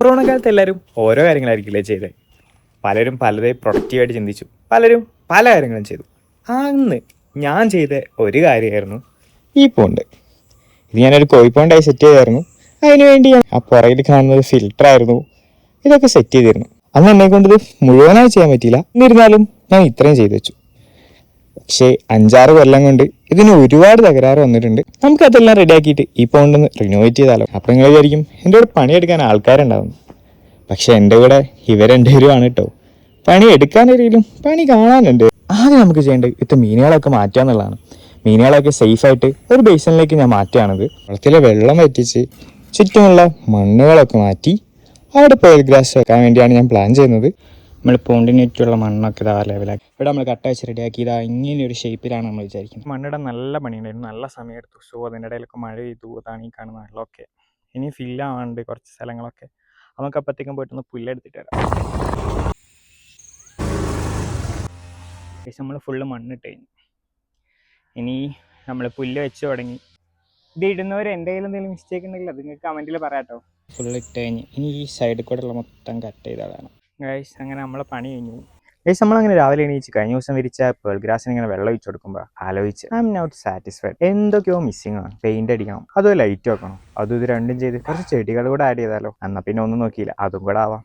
Corona കാലത്ത് എല്ലാവരും ഓരോ കാര്യങ്ങളായിരിക്കില്ലേ ചെയ്തത്. പലരും പലതേ പ്രൊഡക്റ്റീവായിട്ട് ചിന്തിച്ചു, പലരും പല കാര്യങ്ങളും ചെയ്തു. അന്ന് ഞാൻ ചെയ്ത ഒരു കാര്യമായിരുന്നു ഈ പോണ്ട്. ഇത് ഞാനൊരു കോഴിപ്പോണ്ടായി സെറ്റ് ചെയ്തായിരുന്നു. അതിനുവേണ്ടി ഞാൻ ആ പുറകിൽ കാണുന്നത് ഫിൽറ്ററായിരുന്നു. ഇതൊക്കെ സെറ്റ് ചെയ്തിരുന്നു. അന്ന് എന്നെ കൊണ്ട് ഇത് മുഴുവനായി ചെയ്യാൻ പറ്റിയില്ല. എന്നിരുന്നാലും ഞാൻ ഇത്രയും ചെയ്തു വെച്ചു. പക്ഷേ 5-6 കൊല്ലം കൊണ്ട് ഇതിന് ഒരുപാട് തകരാറ് വന്നിട്ടുണ്ട്. നമുക്കതെല്ലാം റെഡിയാക്കിയിട്ട് ഈ പോണ്ടൊന്ന് റിനോവേറ്റ് ചെയ്താലോ. അപ്പം നിങ്ങൾ വിചാരിക്കും എൻ്റെ കൂടെ പണിയെടുക്കാൻ ആൾക്കാരുണ്ടാവും. പക്ഷെ എൻ്റെ കൂടെ ഇവരെല്ലാവരുമാണ് കേട്ടോ. പണി എടുക്കാനറിയിലും പണി കാണാനുണ്ട്. ആദ്യം നമുക്ക് ചെയ്യേണ്ടത് ഇത് മീനുകളൊക്കെ മാറ്റുക എന്നുള്ളതാണ്. മീനുകളൊക്കെ സേഫായിട്ട് ഒരു ബേസിനിലേക്ക് ഞാൻ മാറ്റുകയാണത്. കുളത്തിലെ വെള്ളം വറ്റിച്ച് ചുറ്റുമുള്ള മണ്ണുകളൊക്കെ മാറ്റി അവിടെ പേൾ ഗ്രാസ് വെക്കാൻ വേണ്ടിയാണ് ഞാൻ പ്ലാൻ ചെയ്യുന്നത്. നമ്മൾ പോണ്ടിന് ചുറ്റുമുള്ള മണ്ണൊക്കെ ഇതാ ലെവലാക്കി ഇവിടെ നമ്മൾ കട്ട വെച്ച് റെഡിയാക്കി ഇതാ ഇങ്ങനെ ഒരു ഷേപ്പിലാണ് നമ്മൾ വിചാരിക്കുന്നത്. മണ്ണിടാൻ നല്ല പണിയുണ്ടായിരുന്നു, നല്ല സമയം എടുത്തു. സോ അതിൻ്റെ ഇടയിലൊക്കെ മഴ പെയ്തു. അതാണ് ഈ കാണുന്ന വെള്ളമൊക്കെ. ഇനി ഫില്ലാവാണ്ട് കുറച്ച് സ്ഥലങ്ങളൊക്കെ. നമുക്ക് അപ്പോഴത്തേക്കും പോയിട്ടൊന്ന് പുല്ലെടുത്തിട്ട് വരാം. നമ്മൾ ഫുള്ള് മണ്ണിട്ട് കഴിഞ്ഞു. ഇനി നമ്മൾ പുല്ല് വെച്ച് തുടങ്ങി. ഇത് ഇടുന്നവർ എൻ്റെ കയ്യിൽ എന്തെങ്കിലും മിസ്റ്റേക്ക് ഉണ്ടെങ്കിൽ അത് നിങ്ങൾക്ക് കമൻറ്റിൽ പറയാട്ടോ. ഫുള്ള് ഇട്ട് കഴിഞ്ഞ് ഇനി ഈ സൈഡിൽ കൂടെ ഉള്ള മൊത്തം കട്ട് ചെയ്താലാണ് ഗൈസ്. അങ്ങനെ നമ്മളെ പണി കഴിഞ്ഞു. ഗൈസ് നമ്മളങ്ങനെ രാവിലെ എണീച്ച് കഴിഞ്ഞ ദിവസം വിരിച്ച പേൾ ഗ്രാസിന് ഇങ്ങനെ വെള്ളം ഒഴിച്ച് കൊടുക്കുമ്പോൾ ആലോചിച്ച് ഐ എം നോട്ട് സാറ്റിസ്ഫൈഡ്. എന്തൊക്കെയോ മിസ്സിംഗ് ആണ്. പെയിന്റ് അടിക്കണം, അതോ ലൈറ്റ് വെക്കണം, അതും ഇത് രണ്ടും ചെയ്ത് കുറച്ച് ചെടികൾ കൂടെ ആഡ് ചെയ്താലോ. എന്നാൽ പിന്നെ ഒന്നും നോക്കിയില്ല, അതും കൂടെ ആവാം.